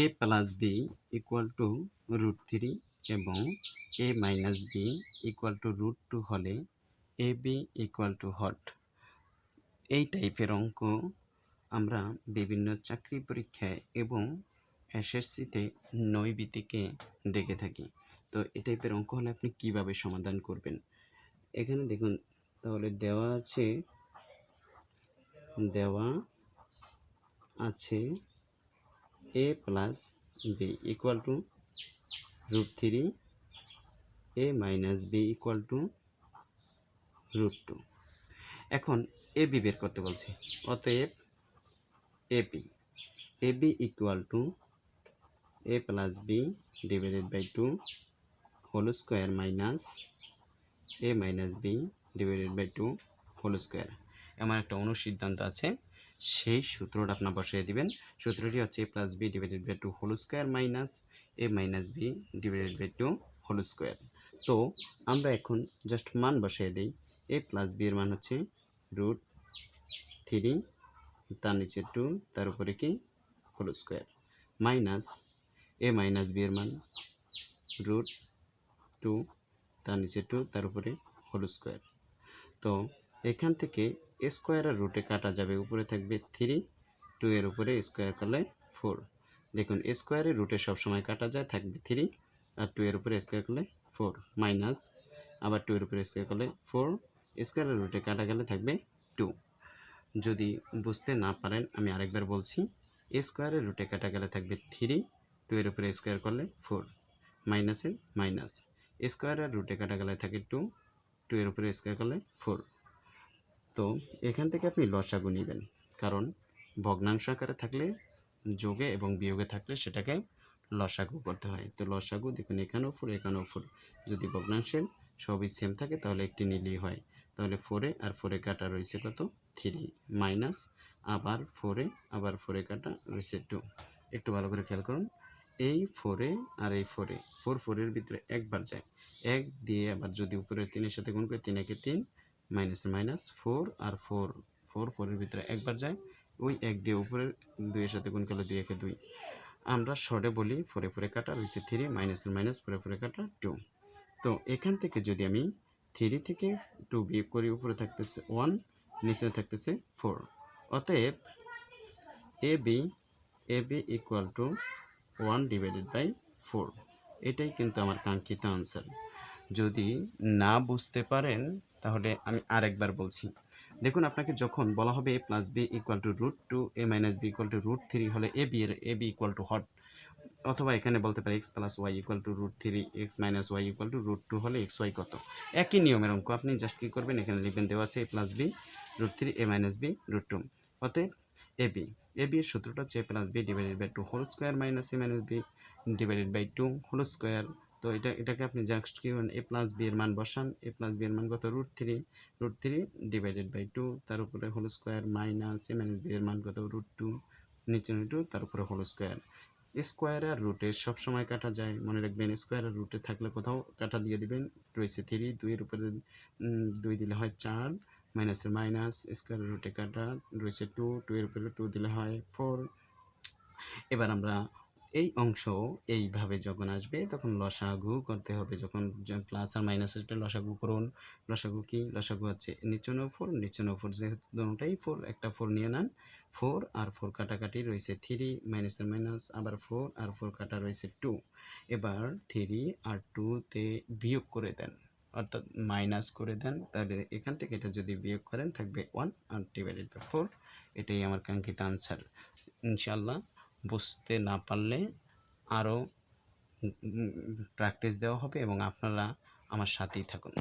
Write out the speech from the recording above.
a plus B equal to √3 এবং a minus B equal to √2 হলে a B equal to what. এই টাইপের অঙ্ক আমরা বিভিন্ন চাকরি পরীক্ষায় এবং এসএসসিতে নৈবিতিকে দেখে থাকি। তো এই টাইপের অঙ্ক হলে আপনি কিভাবে সমাধান করবেন? এখানে দেখুন, তাহলে দেওয়া আছে a plus B equal to √3, a minus B equal to √2। এখন এ বি বের করতে বলছি, অতএব A B equal to a plus B divided by 2 whole square minus a minus B divided by 2 whole square. এমন একটা অনুসিদ্ধান্ত আছে, সেই সূত্রটা আপনার বসিয়ে দিবেন। সূত্রটি হচ্ছে a plus B divided by 2 whole square minus a minus B divided by 2 whole square. তো আমরা এখন জাস্ট মান বসিয়ে দিই। a প্লাস বি এর মান হচ্ছে √3, তার নিচে 2, তার উপরে কি whole square, minus a minus b এর মান √2, তার নিচে 2, তার উপরে হোল স্কোয়ার। তো এখান থেকে স্কোয়ারের রুটে কাটা যাবে, উপরে থাকবে 3, 2 এর উপরে স্কোয়ার করলে 4। দেখুন স্কোয়ারের রুটে সবসময় কাটা যায়, থাকবে 3, আর 2 এর উপরে স্কোয়ার করলে 4, মাইনাস আবার 2 এর উপরে স্কোয়ার করলে 4, স্কোয়ারের রুটে কাটা গেলে থাকবে 2। যদি বুঝতে না পারেন আমি আরেকবার বলছি, স্কোয়ারের রুটে কাটা গেলে থাকবে 3, 2 এর উপরে স্কোয়ার করলে 4, মাইনাসের মাইনাস, স্কোয়ারের রুটে কাটা গেলে থাকে 2, 2 এর উপরে স্কোয়ার করলে 4। তো এখান থেকে আপনি লসাগু নেবেন, কারণ ভগ্নাংশ আকারে থাকলে যোগে এবং বিয়োগে থাকলে সেটাকে লসাগু করতে হয়। তো লসাগু দেখুন, এখানেও 4, এখানেও 4, যদি ভগ্নাংশের সবই সেম থাকে তাহলে একটি নিলেই হয়। তাহলে 4 আর 4 কাটা রয়েছে কত? 3, মাইনাস আবার 4 কাটা রয়েছে 2। একটু ভালো করে খেয়াল করুন, এই 4 আর এই 4 এর ভিতরে একবার যায়, 1 দিয়ে আবার যদি উপরে 3 এর সাথে গুণ করি, 3 একে 3, মাইনাস মাইনাস 4 আর 4 এর ভিতরে একবার যায়, ওই 1 দিয়ে উপরের 2 এর সাথে গুণ করলে 2 একে 2। আমরা শর্টে বলি 4 কাটা রয়েছে 3, মাইনাসের মাইনাস 4 কাটা 2। তো এখান থেকে যদি আমি 3 থেকে 2 বিয়োগ করি, উপরে থাকতেছে 1, নিচে থাকতেছে 4, অতএব A B equal to 1 divided by 4। এটাই কিন্তু আমার কাঙ্ক্ষিত আনসার। যদি না বুঝতে পারেন তাহলে আমি আরেকবার বলছি। দেখুন, আপনাকে যখন বলা হবে a plus B equal to √2, a minus B equal to √3 হলে এ বি ইকুয়াল টু হট, অথবা এখানে বলতে পারে x plus y equal to √3, x minus y equal to √2 হলে এক্স ওয়াই কত। একই নিয়মের অঙ্ক, আপনি জাস্ট কী করবেন, এখানে লিখবেন দেওয়া আছে a plus b √3, a minus b √2, অতএব এ বি এর সূত্রটা হচ্ছে a plus B divided by 2 whole square minus a minus B divided by 2 whole square. তো এটাকে আপনি জাস্ট কি করবেন, a প্লাস বি এর মান বসান, a প্লাস বি এর মান কত? √3 ডিভাইডেড বাই 2, তার উপরে whole square, minus a minus b এর মান কত? √2, নিচে 2, তার উপরে হোল স্কোয়ার। স্কোয়ার আর রুটে সবসময় কাটা যায়, মনে রাখবেন, স্কোয়ার আর রুটে থাকলে কোথাও কাটা দিয়ে দিবেন। রয়েছে 3, 2 এর উপরে 2 দিলে হয় 4, মাইনাসের মাইনাস, স্কোয়ার রুটে কাটা রয়েছে 2, 2 এর উপরে 2 দিলে হয় 4। এবার আমরা এই অংশ এইভাবে যখন আসবে তখন লসাগু করতে হবে। যখন প্লাস আর মাইনাস আসবে লসাগু করুন। লসাগু কি? লসাগু হচ্ছে নিচেও 4, নিচেও 4, যেহেতু দুটোটাই 4, একটা 4 নিয়ে নেন। 4 আর 4 কাটাকাটি রয়েছে 3, মাইনাসের মাইনাস, আবার 4 আর 4 কাটা রয়েছে 2। এবার 3 আর 2-তে বিয়োগ করে দেন, অর্থাৎ মাইনাস করে দেন, তাহলে এখান থেকে এটা যদি বিয়োগ করেন থাকবে 1 আর ডিভাইডেড বাই 4। এটাই আমার কাঙ্ক্ষিত আনসার। ইনশাআল্লাহ বুঝতে না পারলে আরও প্র্যাকটিস দেওয়া হবে এবং আপনারা আমার সাথেই থাকুন।